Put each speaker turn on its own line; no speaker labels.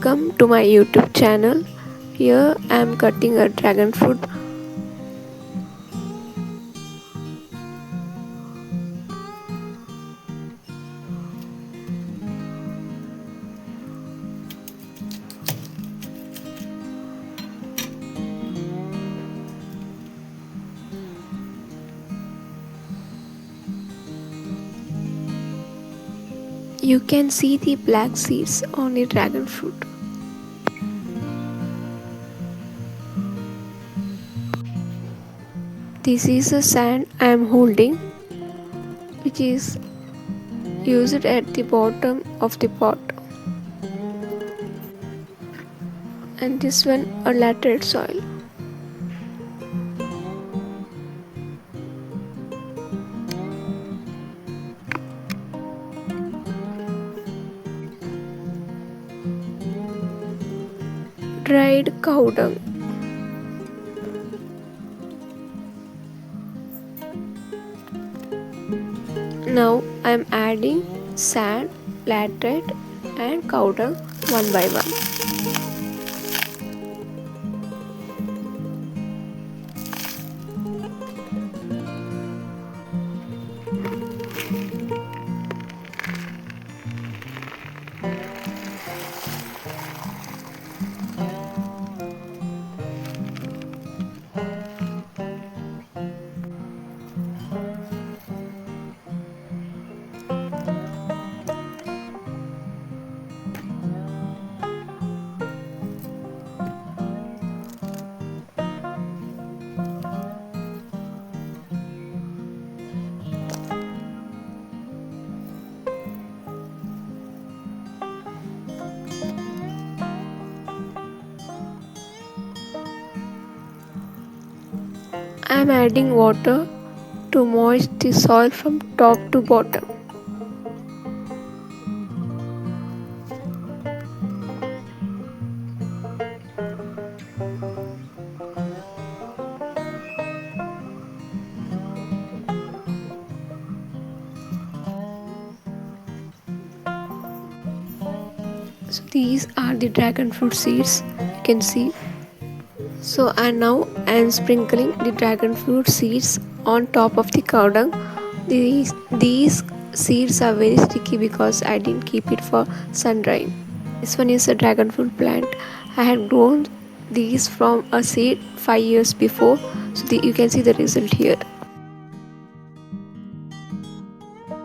Welcome to my YouTube channel. Here I am cutting a dragon fruit. You can see the black seeds on the dragon fruit. This is the sand I am holding, which is used at the bottom of the pot. And this one a laterite soil. Dried cow dung. Now I am adding sand, laterite and cow dung one by one. I am adding water to moist the soil from top to bottom. So these are the dragon fruit seeds, you can see. So and now I am sprinkling the dragon fruit seeds on top of the cow dung. These seeds are very sticky because I didn't keep it for sun drying. This one is a dragon fruit plant. I had grown these from a seed 5 years before. So you can see the result here.